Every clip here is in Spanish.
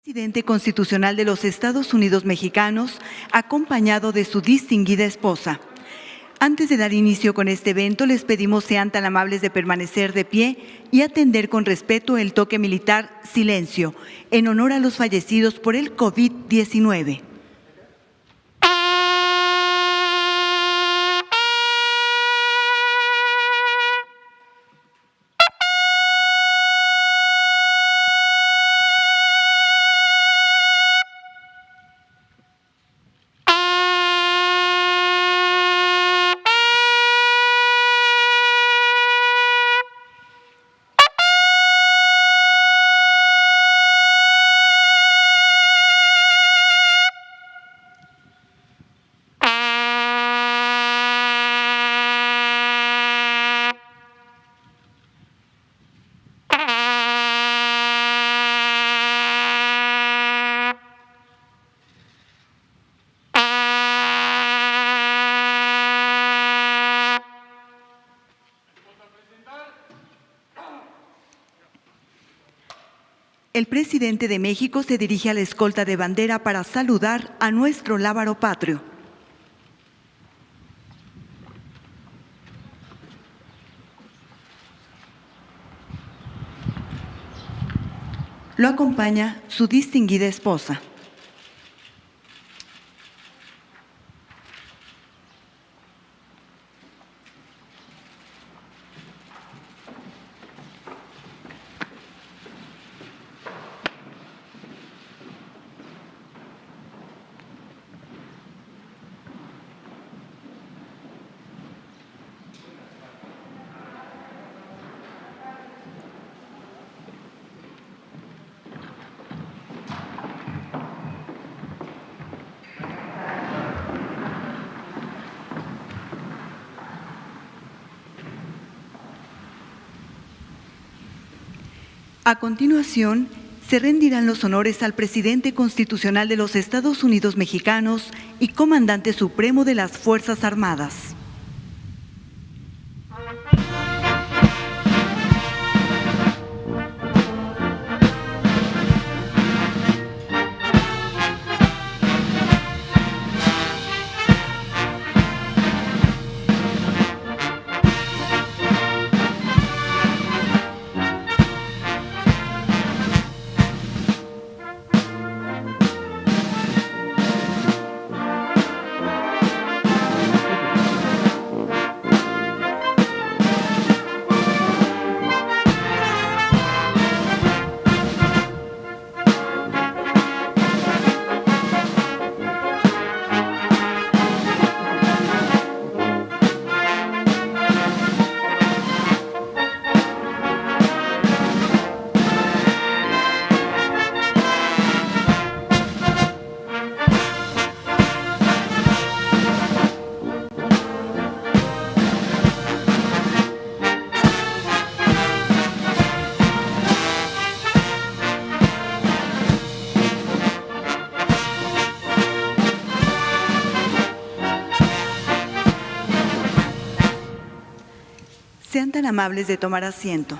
Presidente constitucional de los Estados Unidos mexicanos, acompañado de su distinguida esposa. Antes de dar inicio con este evento, les pedimos sean tan amables de permanecer de pie y atender con respeto el toque militar silencio, en honor a los fallecidos por el COVID-19. El presidente de México se dirige a la escolta de bandera para saludar a nuestro lábaro patrio. Lo acompaña su distinguida esposa. A continuación, se rendirán los honores al presidente constitucional de los Estados Unidos mexicanos y comandante supremo de las Fuerzas Armadas. Sean tan amables de tomar asiento.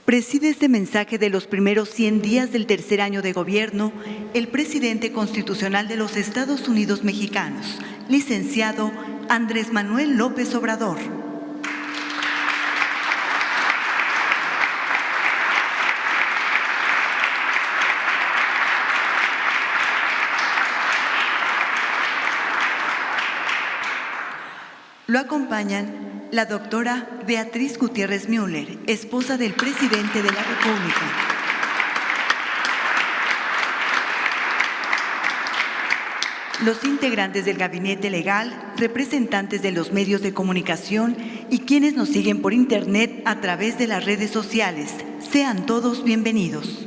Preside este mensaje de los primeros 100 días del tercer año de gobierno el presidente constitucional de los Estados Unidos mexicanos, licenciado Andrés Manuel López Obrador. Lo acompañan la doctora Beatriz Gutiérrez Müller, esposa del presidente de la República. Los integrantes del gabinete legal, representantes de los medios de comunicación y quienes nos siguen por internet a través de las redes sociales. Sean todos bienvenidos.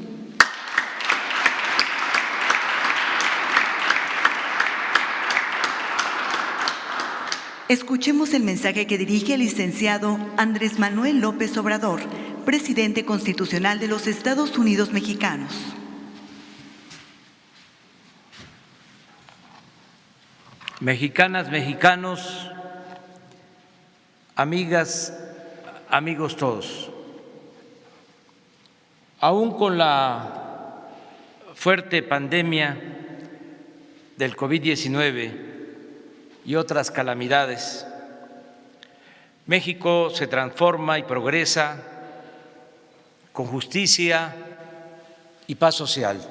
Escuchemos el mensaje que dirige el licenciado Andrés Manuel López Obrador, presidente constitucional de los Estados Unidos mexicanos. Mexicanas, mexicanos, amigas, amigos todos. Aún con la fuerte pandemia del COVID-19 y otras calamidades, México se transforma y progresa con justicia y paz social.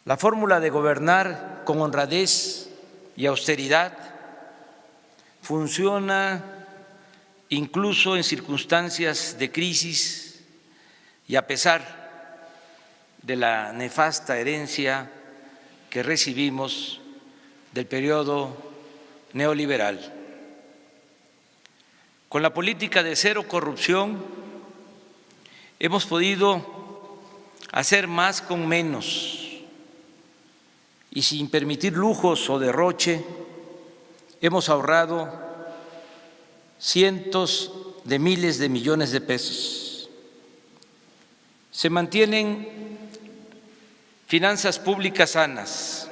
La fórmula de gobernar con honradez y austeridad funciona incluso en circunstancias de crisis y a pesar de la nefasta herencia que recibimos del periodo neoliberal. Con la política de cero corrupción hemos podido hacer más con menos y sin permitir lujos o derroche hemos ahorrado cientos de miles de millones de pesos. Se mantienen finanzas públicas sanas.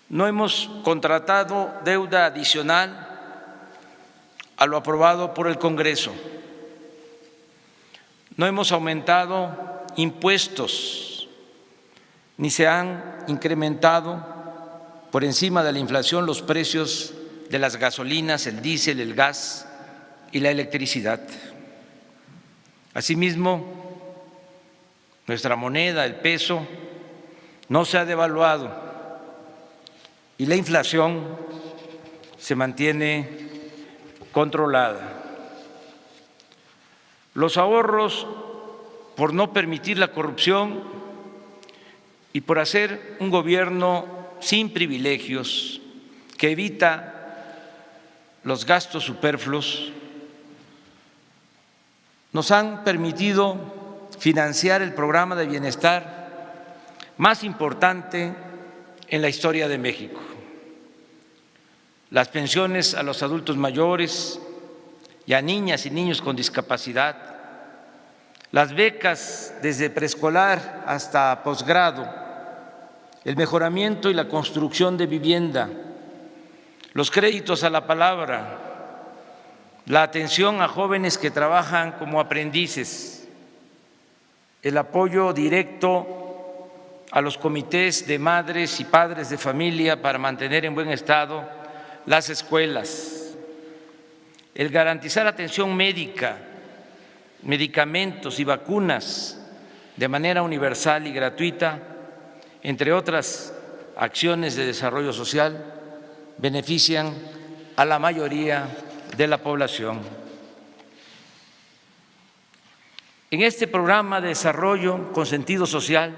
No hemos contratado deuda adicional a lo aprobado por el Congreso. No hemos aumentado impuestos ni se han incrementado por encima de la inflación los precios de las gasolinas, el diésel, el gas y la electricidad. Asimismo, nuestra moneda, el peso, no se ha devaluado y la inflación se mantiene controlada. Los ahorros, por no permitir la corrupción y por hacer un gobierno sin privilegios que evita los gastos superfluos, nos han permitido financiar el programa de bienestar más importante en la historia de México. Las pensiones a los adultos mayores y a niñas y niños con discapacidad, las becas desde preescolar hasta posgrado, el mejoramiento y la construcción de vivienda, los créditos a la palabra, la atención a jóvenes que trabajan como aprendices, el apoyo directo a los comités de madres y padres de familia para mantener en buen estado las escuelas, el garantizar atención médica, medicamentos y vacunas de manera universal y gratuita, entre otras acciones de desarrollo social, benefician a la mayoría de la población. En este programa de desarrollo con sentido social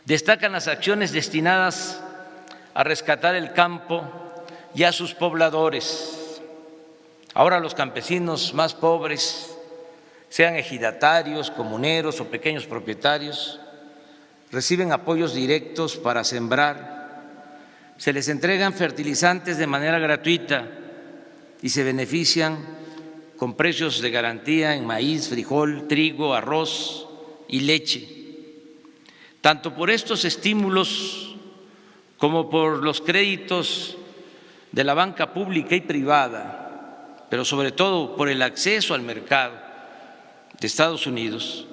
destacan las acciones destinadas a rescatar el campo y a sus pobladores. Ahora los campesinos más pobres, sean ejidatarios, comuneros o pequeños propietarios, reciben apoyos directos para sembrar, se les entregan fertilizantes de manera gratuita y se benefician con precios de garantía en maíz, frijol, trigo, arroz y leche. Tanto por estos estímulos como por los créditos de la banca pública y privada, pero sobre todo por el acceso al mercado de Estados Unidos,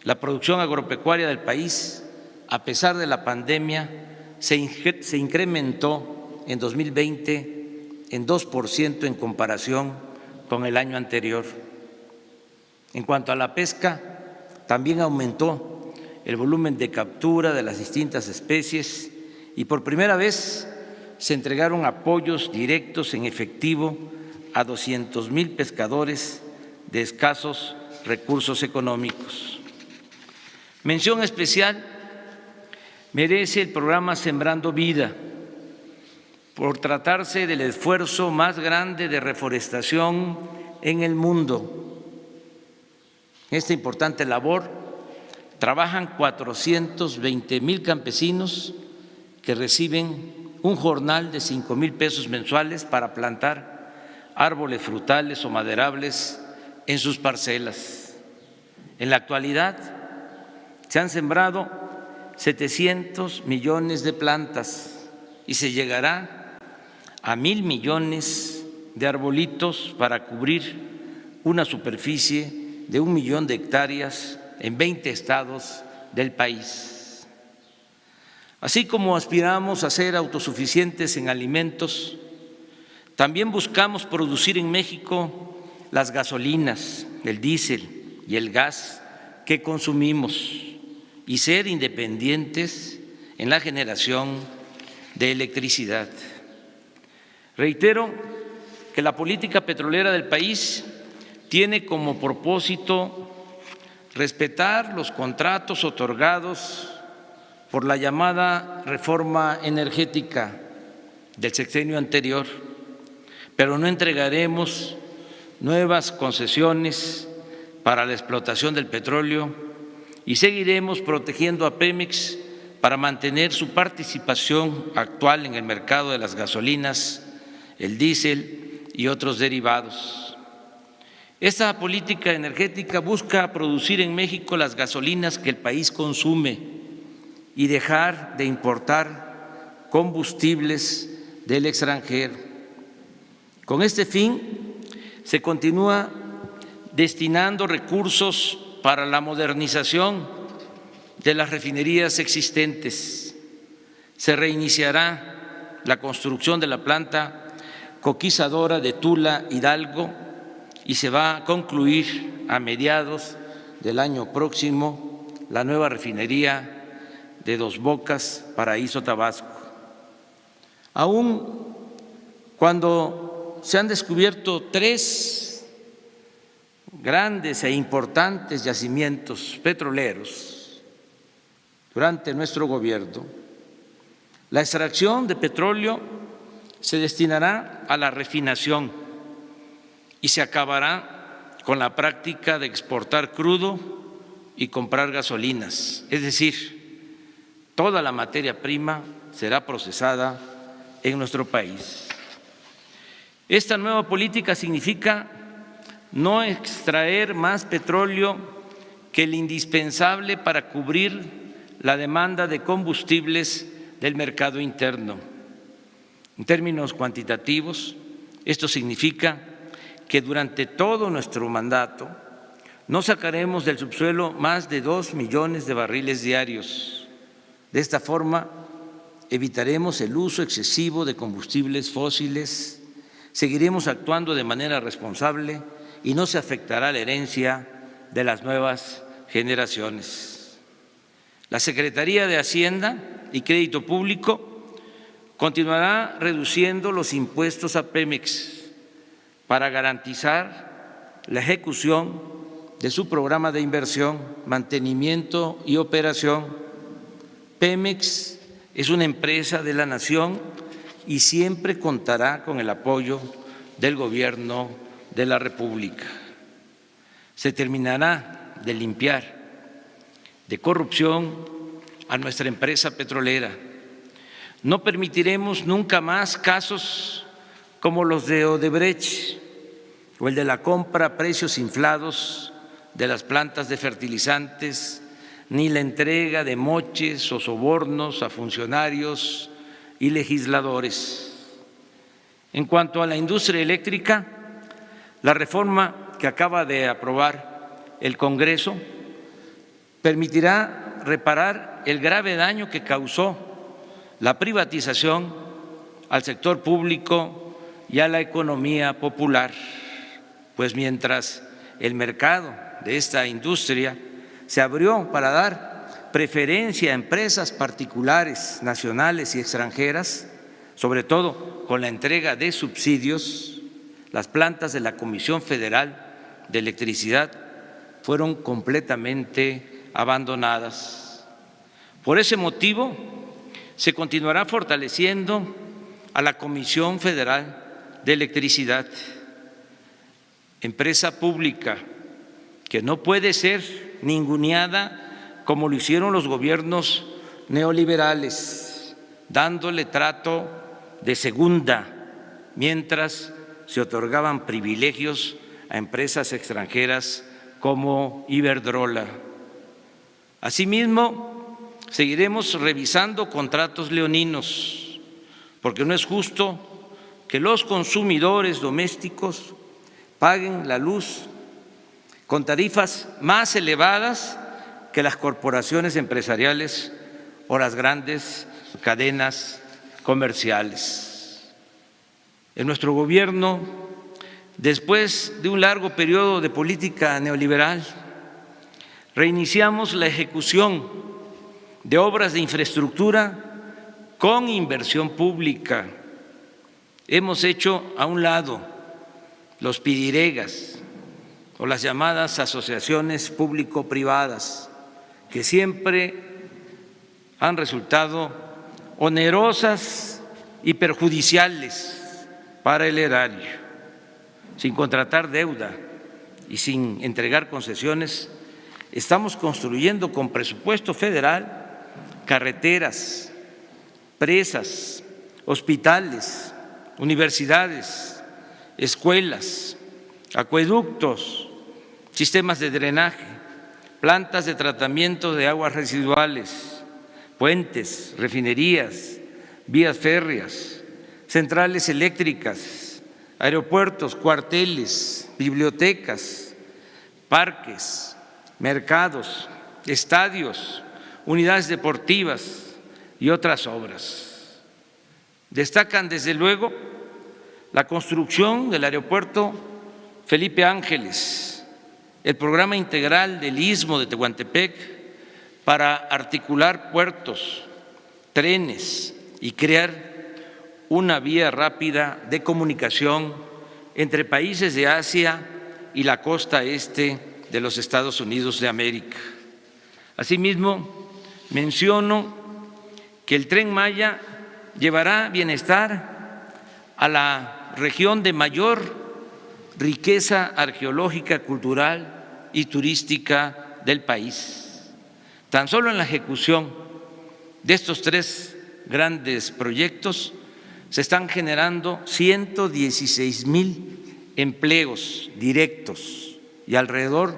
la producción agropecuaria del país, a pesar de la pandemia, se incrementó en 2020 en 2% en comparación con el año anterior. En cuanto a la pesca, también aumentó el volumen de captura de las distintas especies y por primera vez se entregaron apoyos directos en efectivo a 200,000 pescadores de escasos recursos económicos. Mención especial merece el programa Sembrando Vida, por tratarse del esfuerzo más grande de reforestación en el mundo. En esta importante labor trabajan 420,000 campesinos que reciben un jornal de 5,000 pesos mensuales para plantar árboles frutales o maderables en sus parcelas. En la actualidad se han sembrado 700 millones de plantas y se llegará a 1,000 millones de arbolitos para cubrir una superficie de 1 millón de hectáreas en 20 estados del país. Así como aspiramos a ser autosuficientes en alimentos, también buscamos producir en México las gasolinas, el diésel y el gas que consumimos y ser independientes en la generación de electricidad. Reitero que la política petrolera del país tiene como propósito respetar los contratos otorgados por la llamada reforma energética del sexenio anterior, pero no entregaremos nuevas concesiones para la explotación del petróleo y seguiremos protegiendo a Pemex para mantener su participación actual en el mercado de las gasolinas, el diésel y otros derivados. Esta política energética busca producir en México las gasolinas que el país consume y dejar de importar combustibles del extranjero. Con este fin, se continúa destinando recursos para la modernización de las refinerías existentes. Se reiniciará la construcción de la planta coquizadora de Tula Hidalgo y se va a concluir a mediados del año próximo la nueva refinería de Dos Bocas, Paraíso, Tabasco. Aún cuando se han descubierto 3 grandes e importantes yacimientos petroleros durante nuestro gobierno, la extracción de petróleo se destinará a la refinación y se acabará con la práctica de exportar crudo y comprar gasolinas, es decir, toda la materia prima será procesada en nuestro país. Esta nueva política significa no extraer más petróleo que el indispensable para cubrir la demanda de combustibles del mercado interno. En términos cuantitativos, esto significa que durante todo nuestro mandato no sacaremos del subsuelo más de 2 millones de barriles diarios. De esta forma, evitaremos el uso excesivo de combustibles fósiles, seguiremos actuando de manera responsable y no se afectará la herencia de las nuevas generaciones. La Secretaría de Hacienda y Crédito Público continuará reduciendo los impuestos a Pemex para garantizar la ejecución de su programa de inversión, mantenimiento y operación. Pemex es una empresa de la nación y siempre contará con el apoyo del Gobierno de la República. Se terminará de limpiar de corrupción a nuestra empresa petrolera. No permitiremos nunca más casos como los de Odebrecht o el de la compra a precios inflados de las plantas de fertilizantes, ni la entrega de moches o sobornos a funcionarios y legisladores. En cuanto a la industria eléctrica, la reforma que acaba de aprobar el Congreso permitirá reparar el grave daño que causó la privatización al sector público y a la economía popular, pues mientras el mercado de esta industria se abrió para dar preferencia a empresas particulares, nacionales y extranjeras, sobre todo con la entrega de subsidios, las plantas de la Comisión Federal de Electricidad fueron completamente abandonadas. Por ese motivo, se continuará fortaleciendo a la Comisión Federal de Electricidad, empresa pública que no puede ser ninguneada como lo hicieron los gobiernos neoliberales, dándole trato de segunda mientras se otorgaban privilegios a empresas extranjeras como Iberdrola. Asimismo, seguiremos revisando contratos leoninos, porque no es justo que los consumidores domésticos paguen la luz con tarifas más elevadas que las corporaciones empresariales o las grandes cadenas comerciales. En nuestro gobierno, después de un largo periodo de política neoliberal, reiniciamos la ejecución de obras de infraestructura con inversión pública. Hemos hecho a un lado los pidiregas o las llamadas asociaciones público-privadas, que siempre han resultado onerosas y perjudiciales para el erario. Sin contratar deuda y sin entregar concesiones, estamos construyendo con presupuesto federal carreteras, presas, hospitales, universidades, escuelas, acueductos, sistemas de drenaje, plantas de tratamiento de aguas residuales, puentes, refinerías, vías férreas, centrales eléctricas, aeropuertos, cuarteles, bibliotecas, parques, mercados, estadios, unidades deportivas y otras obras. Destacan desde luego la construcción del aeropuerto Felipe Ángeles, el programa integral del Istmo de Tehuantepec para articular puertos, trenes y crear una vía rápida de comunicación entre países de Asia y la costa este de los Estados Unidos de América. Asimismo, menciono que el Tren Maya llevará bienestar a la región de mayor riqueza arqueológica, cultural y turística del país. Tan solo en la ejecución de estos tres grandes proyectos se están generando 116,000 empleos directos y alrededor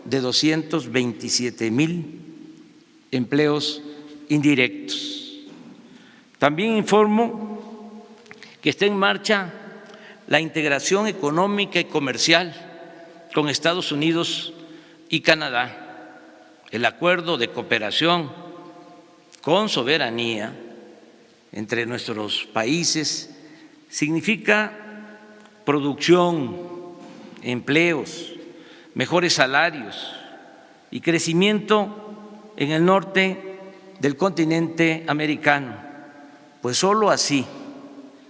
de 227,000 empleos indirectos. También informo que está en marcha la integración económica y comercial con Estados Unidos y Canadá. El acuerdo de cooperación con soberanía entre nuestros países significa producción, empleos, mejores salarios y crecimiento en el norte del continente americano, pues solo así,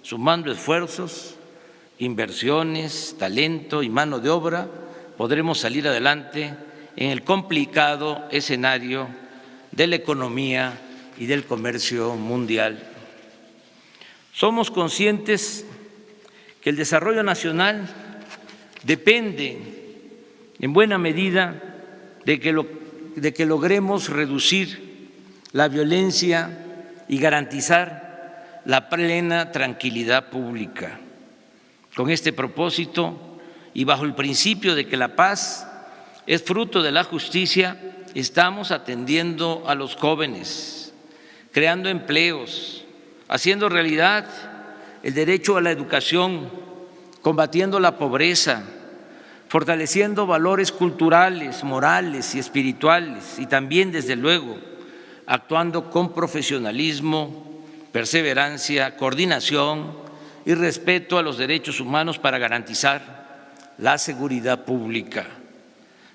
sumando esfuerzos, inversiones, talento y mano de obra, podremos salir adelante en el complicado escenario de la economía y del comercio mundial. Somos conscientes que el desarrollo nacional depende en buena medida de que logremos reducir la violencia y garantizar la plena tranquilidad pública. Con este propósito y bajo el principio de que la paz es fruto de la justicia, estamos atendiendo a los jóvenes, creando empleos, haciendo realidad el derecho a la educación, combatiendo la pobreza, fortaleciendo valores culturales, morales y espirituales y también, desde luego, actuando con profesionalismo, perseverancia, coordinación y respeto a los derechos humanos para garantizar la seguridad pública.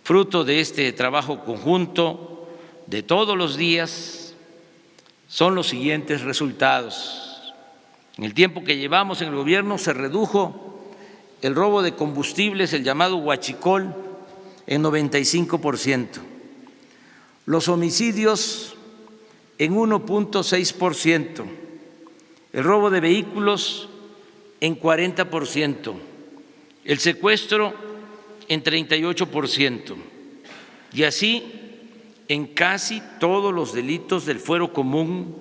Fruto de este trabajo conjunto de todos los días son los siguientes resultados. En el tiempo que llevamos en el gobierno se redujo el robo de combustibles, el llamado huachicol, en 95%, los homicidios en 1.6%, el robo de vehículos en 40%, el secuestro en 38%, y así en casi todos los delitos del fuero común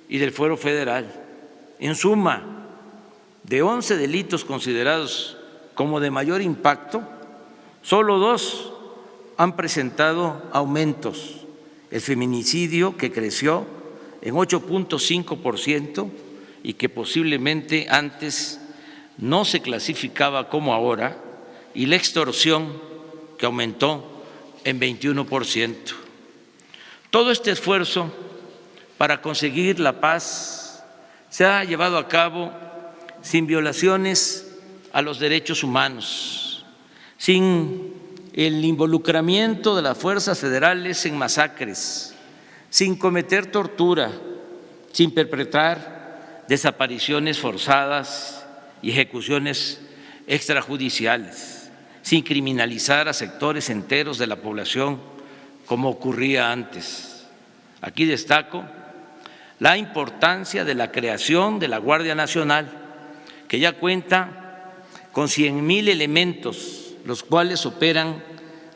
y del fuero federal. En suma, de 11 delitos considerados como de mayor impacto, solo 2 han presentado aumentos: el feminicidio, que creció en 8.5% y que posiblemente antes no se clasificaba como ahora, y la extorsión, que aumentó en 21%. Todo este esfuerzo para conseguir la paz se ha llevado a cabo sin violaciones a los derechos humanos, sin el involucramiento de las fuerzas federales en masacres, sin cometer tortura, sin perpetrar desapariciones forzadas y ejecuciones extrajudiciales, sin criminalizar a sectores enteros de la población como ocurría antes. Aquí destaco la importancia de la creación de la Guardia Nacional, que ya cuenta con 100,000 elementos, los cuales operan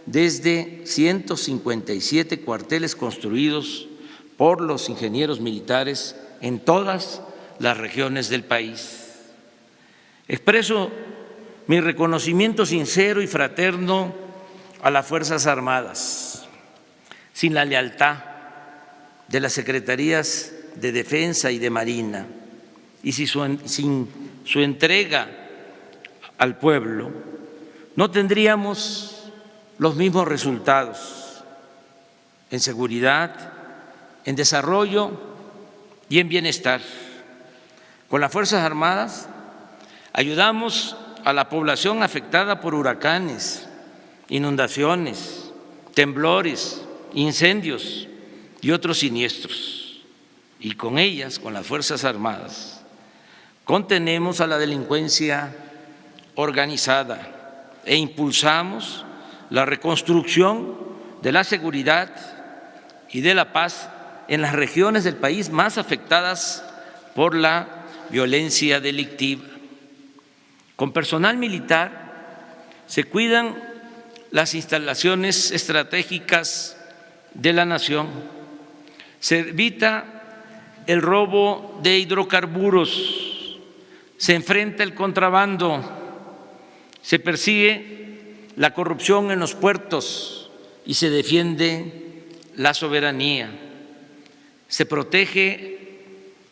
desde 157 cuarteles construidos por los ingenieros militares en todas las regiones del país. Expreso mi reconocimiento sincero y fraterno a las Fuerzas Armadas. Sin la lealtad de las Secretarías de Defensa y de Marina y sin su entrega al pueblo, no tendríamos los mismos resultados en seguridad, en desarrollo y en bienestar. Con las Fuerzas Armadas ayudamos a la población afectada por huracanes, inundaciones, temblores, incendios y otros siniestros. Y con ellas, con las Fuerzas Armadas, contenemos a la delincuencia organizada e impulsamos la reconstrucción de la seguridad y de la paz en las regiones del país más afectadas por la violencia delictiva. Con personal militar se cuidan las instalaciones estratégicas de la nación, se evita el robo de hidrocarburos, se enfrenta el contrabando, se persigue la corrupción en los puertos y se defiende la soberanía, se protege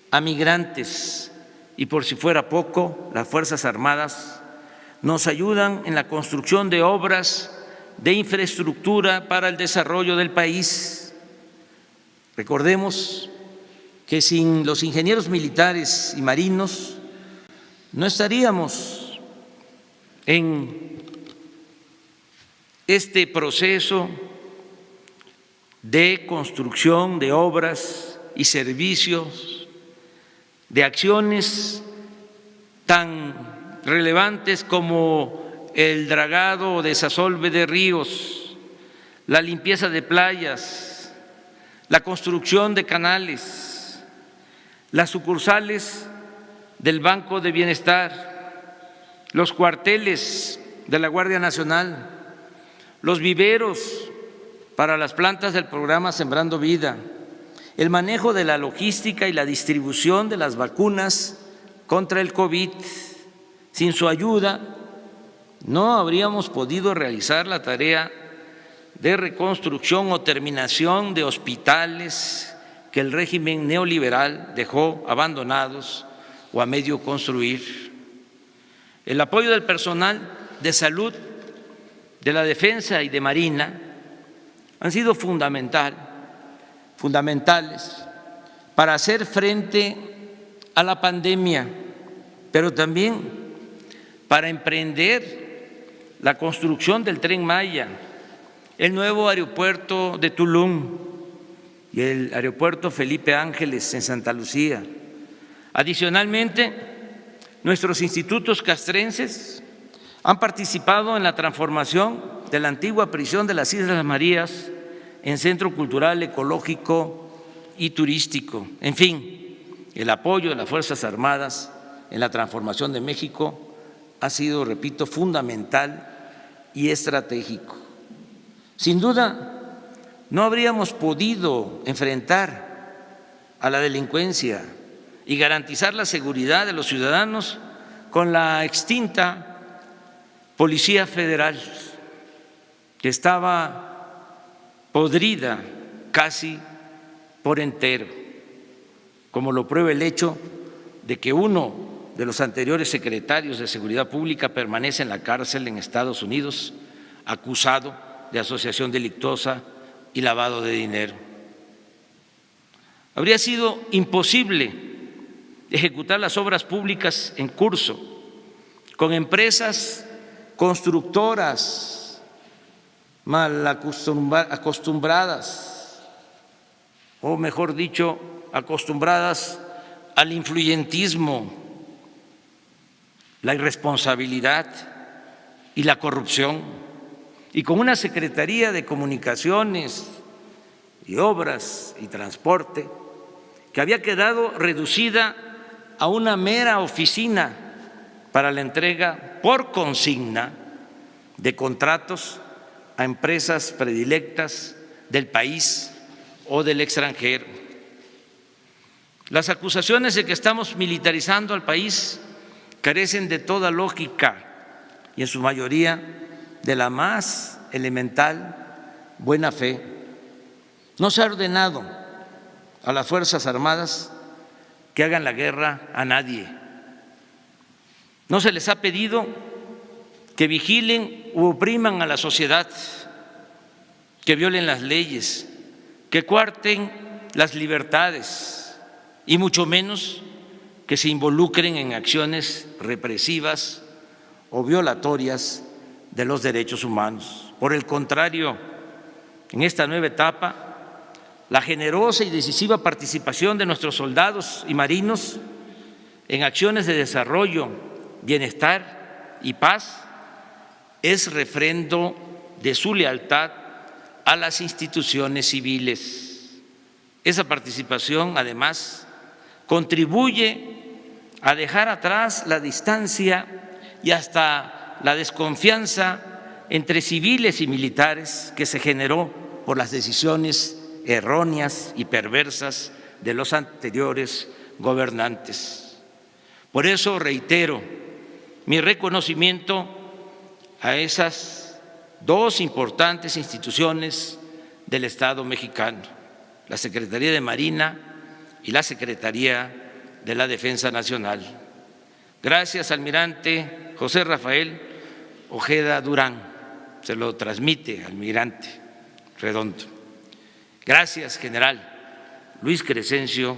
a migrantes y, por si fuera poco, las Fuerzas Armadas nos ayudan en la construcción de obras de infraestructura para el desarrollo del país. Recordemos que sin los ingenieros militares y marinos no estaríamos en este proceso de construcción de obras y servicios, de acciones tan relevantes como el dragado o desasolve de ríos, la limpieza de playas, la construcción de canales, las sucursales del Banco de Bienestar, los cuarteles de la Guardia Nacional, los viveros para las plantas del programa Sembrando Vida, el manejo de la logística y la distribución de las vacunas contra el COVID. Sin su ayuda no habríamos podido realizar la tarea de reconstrucción o terminación de hospitales que el régimen neoliberal dejó abandonados o a medio construir. El apoyo del personal de salud, de la defensa y de Marina han sido fundamentales para hacer frente a la pandemia, pero también para emprender la construcción del Tren Maya, el nuevo aeropuerto de Tulum y el aeropuerto Felipe Ángeles en Santa Lucía. Adicionalmente, nuestros institutos castrenses han participado en la transformación de la antigua prisión de las Islas Marías en centro cultural, ecológico y turístico. En fin, el apoyo de las Fuerzas Armadas en la transformación de México ha sido, repito, fundamental y estratégico. Sin duda, no habríamos podido enfrentar a la delincuencia y garantizar la seguridad de los ciudadanos con la extinta Policía Federal, que estaba podrida casi por entero, como lo prueba el hecho de que uno de los anteriores secretarios de Seguridad Pública permanece en la cárcel en Estados Unidos acusado de asociación delictuosa y lavado de dinero. Habría sido imposible ejecutar las obras públicas en curso con empresas constructoras mal acostumbradas, o mejor dicho, acostumbradas al influyentismo, la irresponsabilidad y la corrupción, y con una Secretaría de Comunicaciones y Obras y Transporte que había quedado reducida a una mera oficina para la entrega por consigna de contratos a empresas predilectas del país o del extranjero. Las acusaciones de que estamos militarizando al país carecen de toda lógica y en su mayoría de la más elemental buena fe. No se ha ordenado a las Fuerzas Armadas que hagan la guerra a nadie. No se les ha pedido que vigilen u opriman a la sociedad, que violen las leyes, que coarten las libertades y mucho menos que se involucren en acciones represivas o violatorias de los derechos humanos. Por el contrario, en esta nueva etapa, la generosa y decisiva participación de nuestros soldados y marinos en acciones de desarrollo, bienestar y paz es refrendo de su lealtad a las instituciones civiles. Esa participación, además, contribuye a dejar atrás la distancia y hasta la desconfianza entre civiles y militares que se generó por las decisiones erróneas y perversas de los anteriores gobernantes. Por eso reitero mi reconocimiento a esas dos importantes instituciones del Estado mexicano, la Secretaría de Marina y la Secretaría de la Defensa Nacional. Gracias, almirante José Rafael Ojeda Durán, se lo transmite, almirante Redondo. Gracias, general Luis Crescencio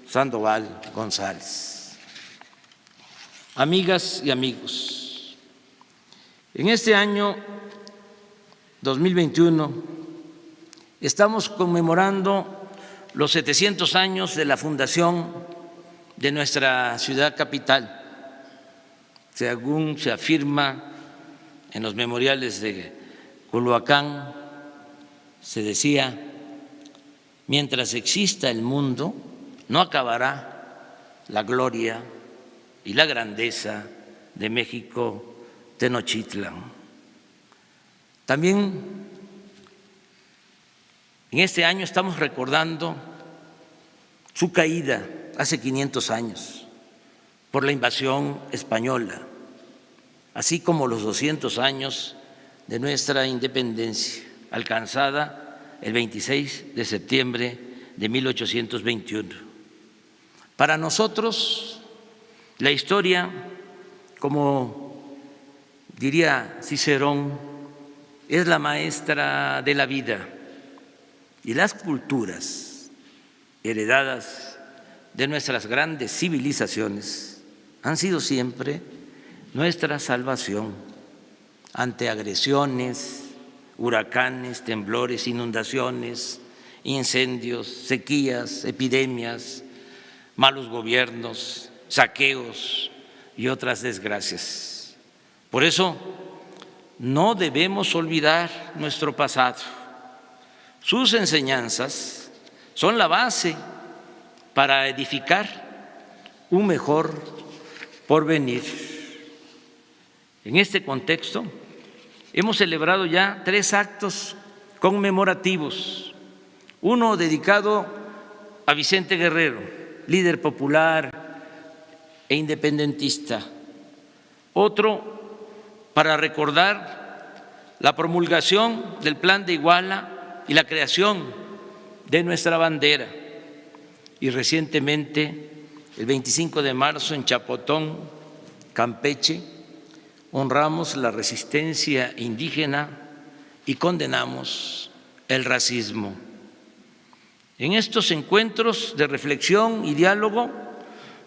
Sandoval González. Amigas y amigos, en este año 2021 estamos conmemorando los 700 años de la fundación de nuestra ciudad capital. Según se afirma en los memoriales de Culhuacán, se decía: mientras exista el mundo, no acabará la gloria y la grandeza de México Tenochtitlan. También en este año estamos recordando su caída hace 500 años por la invasión española, así como los 200 años de nuestra independencia, alcanzada el 26 de septiembre de 1821. Para nosotros, la historia, como diría Cicerón, es la maestra de la vida, y las culturas heredadas de nuestras grandes civilizaciones han sido siempre nuestra salvación ante agresiones, huracanes, temblores, inundaciones, incendios, sequías, epidemias, malos gobiernos, saqueos y otras desgracias. Por eso no debemos olvidar nuestro pasado. Sus enseñanzas son la base para edificar un mejor porvenir. En este contexto, hemos celebrado ya 3 actos conmemorativos, uno dedicado a Vicente Guerrero, líder popular e independentista, otro para recordar la promulgación del Plan de Iguala y la creación de nuestra bandera, y recientemente, el 25 de marzo, en Chapotón, Campeche, honramos la resistencia indígena y condenamos el racismo. En estos encuentros de reflexión y diálogo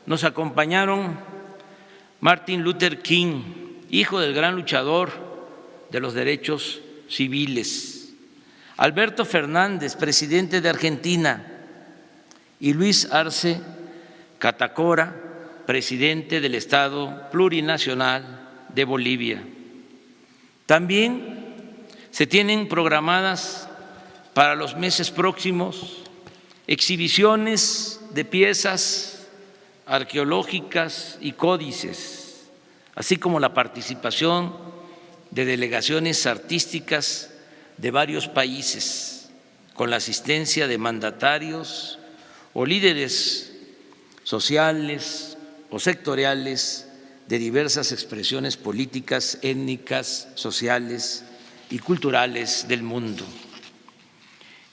nos acompañaron Martin Luther King, hijo del gran luchador de los derechos civiles, Alberto Fernández, presidente de Argentina, y Luis Arce Catacora, presidente del Estado Plurinacional de Bolivia. También se tienen programadas para los meses próximos exhibiciones de piezas arqueológicas y códices, así como la participación de delegaciones artísticas de varios países, con la asistencia de mandatarios o líderes sociales o sectoriales de diversas expresiones políticas, étnicas, sociales y culturales del mundo.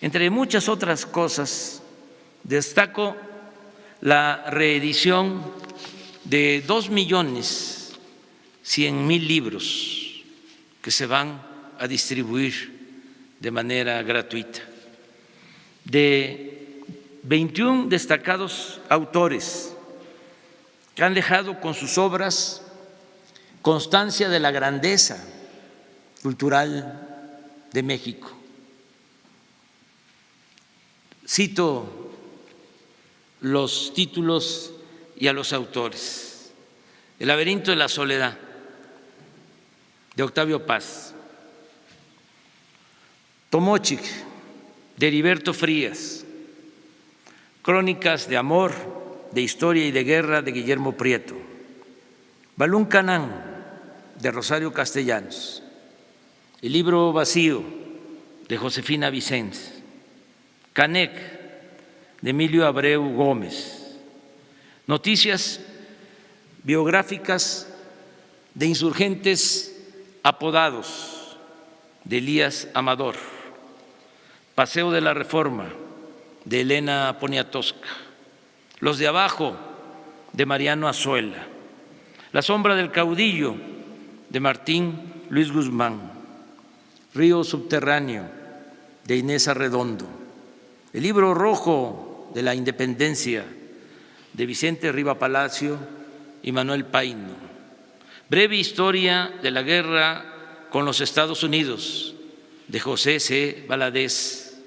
Entre muchas otras cosas, destaco la reedición de 2.100.000 libros que se van a distribuir de manera gratuita, de 21 destacados autores que han dejado con sus obras constancia de la grandeza cultural de México. Cito los títulos y a los autores: El laberinto de la soledad, de Octavio Paz; Tomochic, de Heriberto Frías; Crónicas de amor, de historia y de guerra, de Guillermo Prieto; Balún Canán, de Rosario Castellanos; El libro vacío, de Josefina Vicens; Canec, de Emilio Abreu Gómez; Noticias biográficas de insurgentes apodados, de Elías Amador; Paseo de la Reforma, de Elena Poniatowska; Los de abajo, de Mariano Azuela; La sombra del caudillo, de Martín Luis Guzmán; Río subterráneo, de Inés Arredondo; El libro rojo de la independencia, de Vicente Riva Palacio y Manuel Paino; Breve historia de la guerra con los Estados Unidos, de José C. Valadez;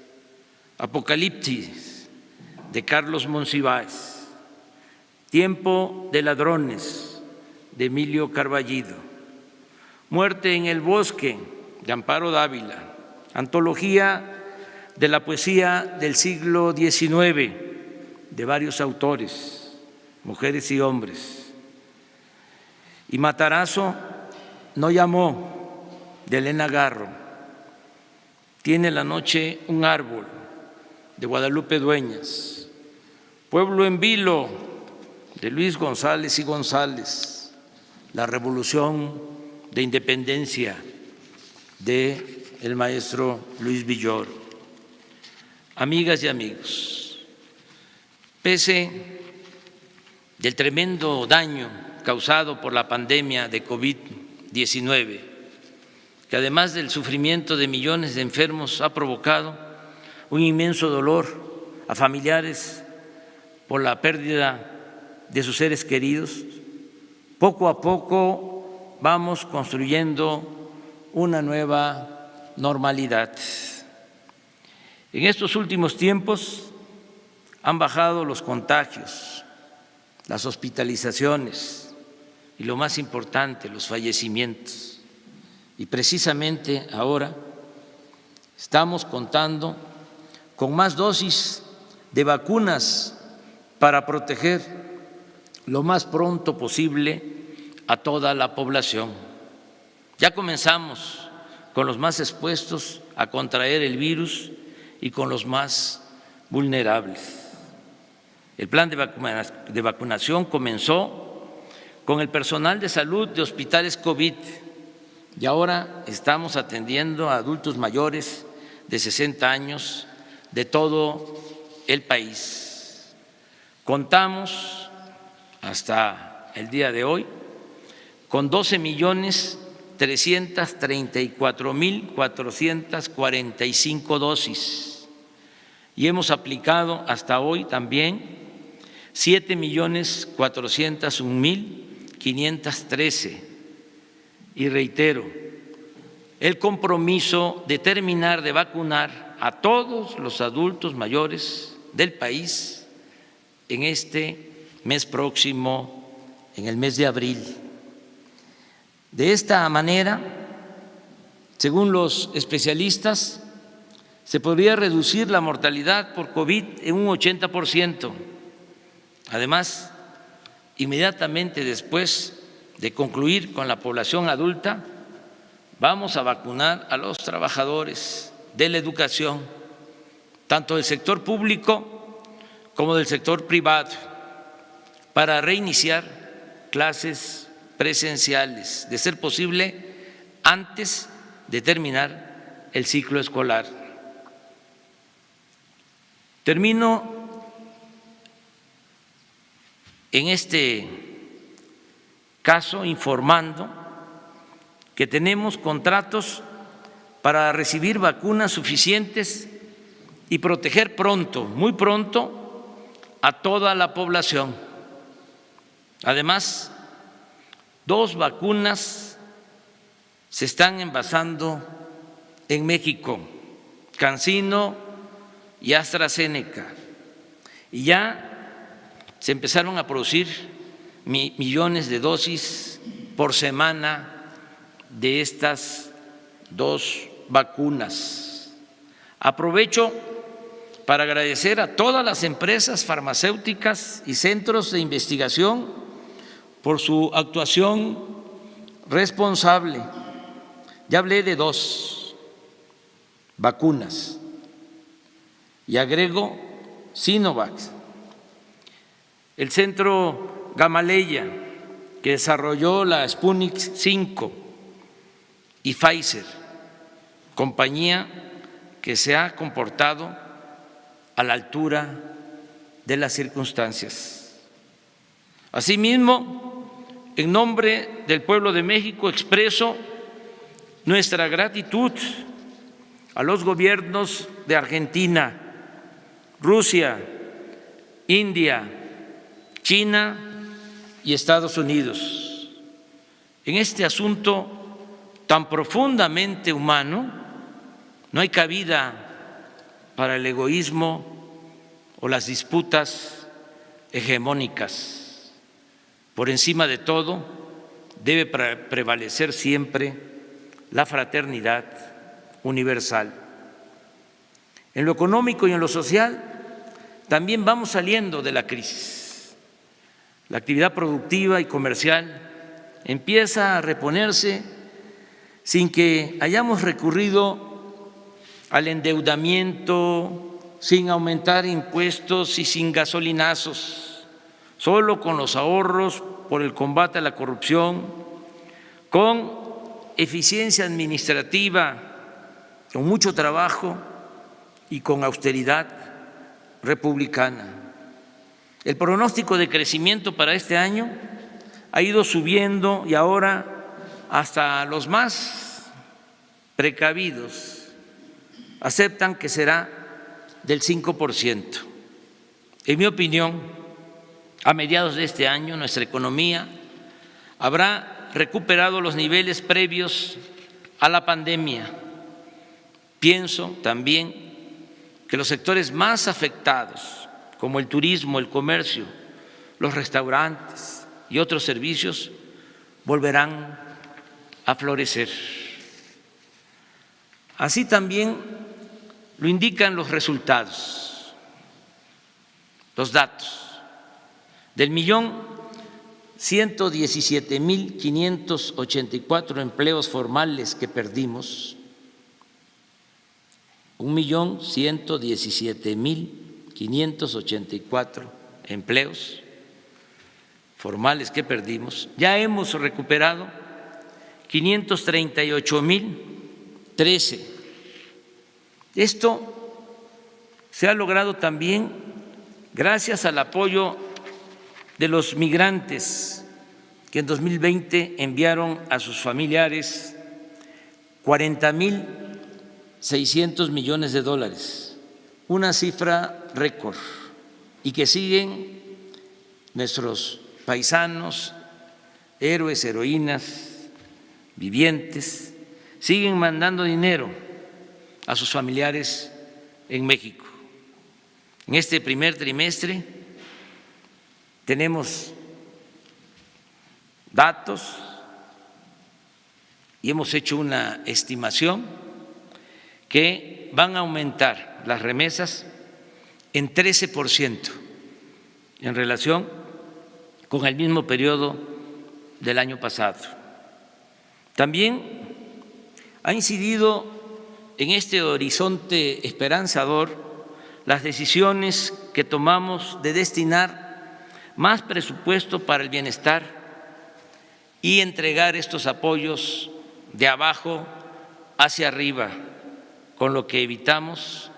Apocalipsis, de Carlos Monsiváis; Tiempo de ladrones, de Emilio Carballido; Muerte en el bosque, de Amparo Dávila; Antología de la poesía del siglo XIX, de varios autores, mujeres y hombres; y Matarazo no llamó, de Elena Garro; Tiene la noche un árbol, de Guadalupe Dueñas; Pueblo en vilo, de Luis González y González; La revolución de independencia, de el maestro Luis Villoro. Amigas y amigos, pese del tremendo daño causado por la pandemia de COVID-19, que además del sufrimiento de millones de enfermos ha provocado un inmenso dolor a familiares por la pérdida de sus seres queridos, poco a poco vamos construyendo una nueva normalidad. En estos últimos tiempos han bajado los contagios, las hospitalizaciones y, lo más importante, los fallecimientos. Y precisamente ahora estamos contando con más dosis de vacunas para proteger lo más pronto posible a toda la población. Ya comenzamos con los más expuestos a contraer el virus y con los más vulnerables. El plan de vacunación comenzó con el personal de salud de hospitales COVID y ahora estamos atendiendo a adultos mayores de 60 años de todo el país. Contamos hasta el día de hoy con 12.300.000 334.445 dosis y hemos aplicado hasta hoy también 7.401.513. Y reitero, el compromiso de terminar de vacunar a todos los adultos mayores del país en este mes próximo, en el mes de abril. De esta manera, según los especialistas, se podría reducir la mortalidad por COVID en un 80%. Además, inmediatamente después de concluir con la población adulta, vamos a vacunar a los trabajadores de la educación, tanto del sector público como del sector privado, para reiniciar clases presenciales, de ser posible antes de terminar el ciclo escolar. Termino en este caso informando que tenemos contratos para recibir vacunas suficientes y proteger pronto, muy pronto, a toda la población. Además, 2 vacunas se están envasando en México, CanSino y AstraZeneca, y ya se empezaron a producir millones de dosis por semana de estas 2 vacunas. Aprovecho para agradecer a todas las empresas farmacéuticas y centros de investigación por su actuación responsable. Ya hablé de 2 vacunas y agrego Sinovac. El Centro Gamaleya, que desarrolló la Sputnik 5, y Pfizer, compañía que se ha comportado a la altura de las circunstancias. Asimismo, en nombre del pueblo de México expreso nuestra gratitud a los gobiernos de Argentina, Rusia, India, China y Estados Unidos. En este asunto tan profundamente humano no hay cabida para el egoísmo o las disputas hegemónicas. Por encima de todo, debe prevalecer siempre la fraternidad universal. En lo económico y en lo social también vamos saliendo de la crisis. La actividad productiva y comercial empieza a reponerse sin que hayamos recurrido al endeudamiento, sin aumentar impuestos y sin gasolinazos, solo con los ahorros por el combate a la corrupción, con eficiencia administrativa, con mucho trabajo y con austeridad republicana. El pronóstico de crecimiento para este año ha ido subiendo y ahora hasta los más precavidos aceptan que será del 5%. En mi opinión, a mediados de este año nuestra economía habrá recuperado los niveles previos a la pandemia. Pienso también que los sectores más afectados, como el turismo, el comercio, los restaurantes y otros servicios, volverán a florecer. Así también lo indican los resultados, los datos. Del 1.117.584 empleos formales que perdimos, 1.117.584 empleos formales que perdimos, ya hemos recuperado 538.013. Esto se ha logrado también gracias al apoyo de los migrantes que en 2020 enviaron a sus familiares 40.600 millones de dólares, una cifra récord, y que siguen nuestros paisanos, héroes, heroínas, vivientes, siguen mandando dinero a sus familiares en México. En este primer trimestre tenemos datos y hemos hecho una estimación que van a aumentar las remesas en 13% en relación con el mismo periodo del año pasado. También ha incidido en este horizonte esperanzador las decisiones que tomamos de destinar más presupuesto para el bienestar y entregar estos apoyos de abajo hacia arriba, con lo que evitamos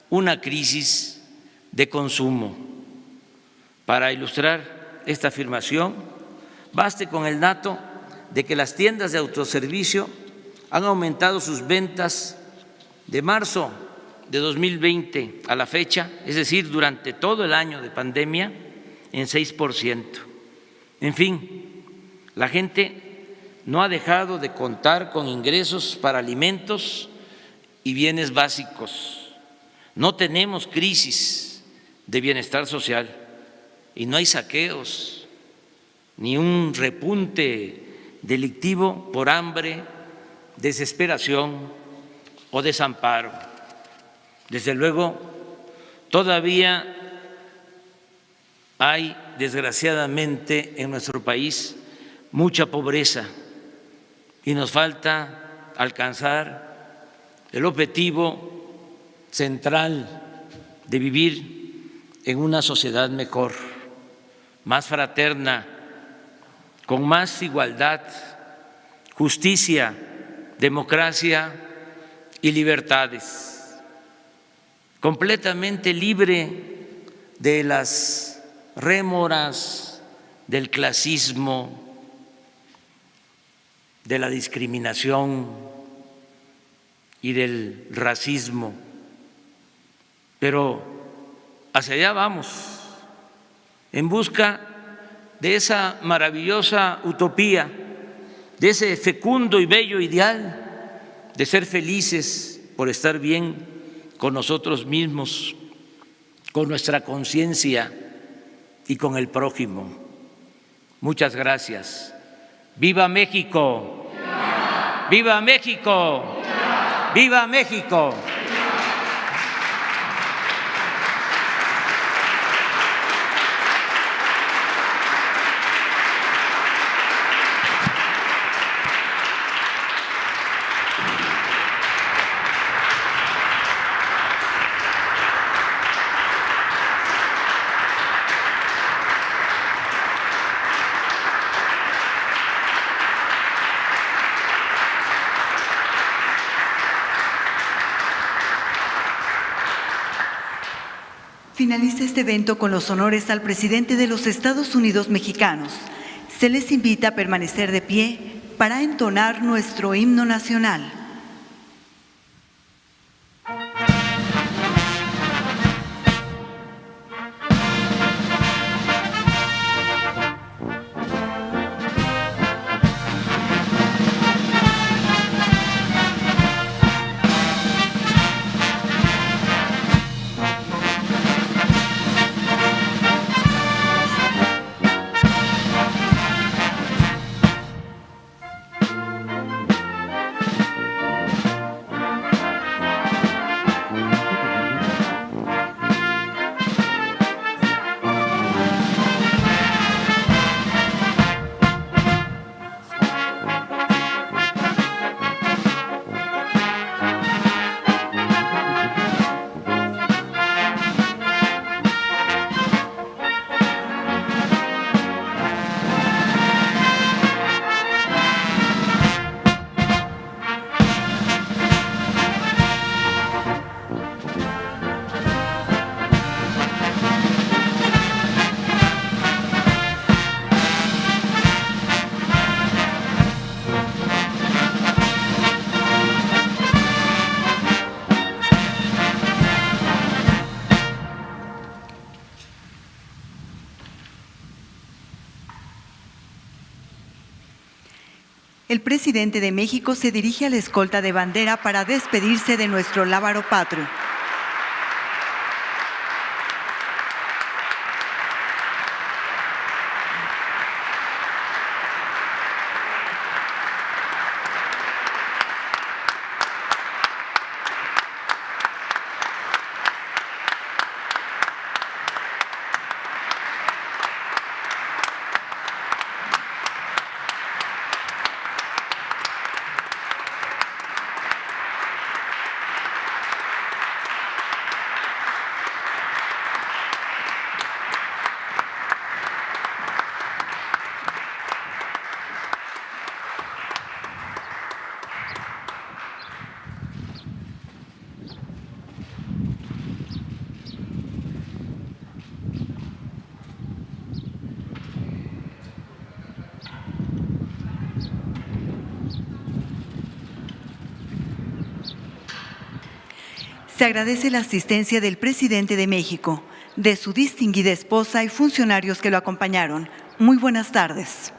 una crisis de consumo. Para ilustrar esta afirmación, baste con el dato de que las tiendas de autoservicio han aumentado sus ventas de marzo de 2020 a la fecha, es decir, durante todo el año de pandemia, en 6%. En fin, la gente no ha dejado de contar con ingresos para alimentos y bienes básicos. No tenemos crisis de bienestar social y no hay saqueos ni un repunte delictivo por hambre, desesperación o desamparo. Desde luego, todavía hay, desgraciadamente, en nuestro país mucha pobreza y nos falta alcanzar el objetivo central de vivir en una sociedad mejor, más fraterna, con más igualdad, justicia, democracia y libertades, completamente libre de las rémoras del clasismo, de la discriminación y del racismo. Pero hacia allá vamos, en busca de esa maravillosa utopía, de ese fecundo y bello ideal de ser felices por estar bien con nosotros mismos, con nuestra conciencia y con el prójimo. Muchas gracias. ¡Viva México! ¡Viva México! ¡Viva México! Finaliza este evento con los honores al presidente de los Estados Unidos mexicanos. Se les invita a permanecer de pie para entonar nuestro himno nacional. El presidente de México se dirige a la escolta de bandera para despedirse de nuestro lábaro patrio. Se agradece la asistencia del presidente de México, de su distinguida esposa y funcionarios que lo acompañaron. Muy buenas tardes.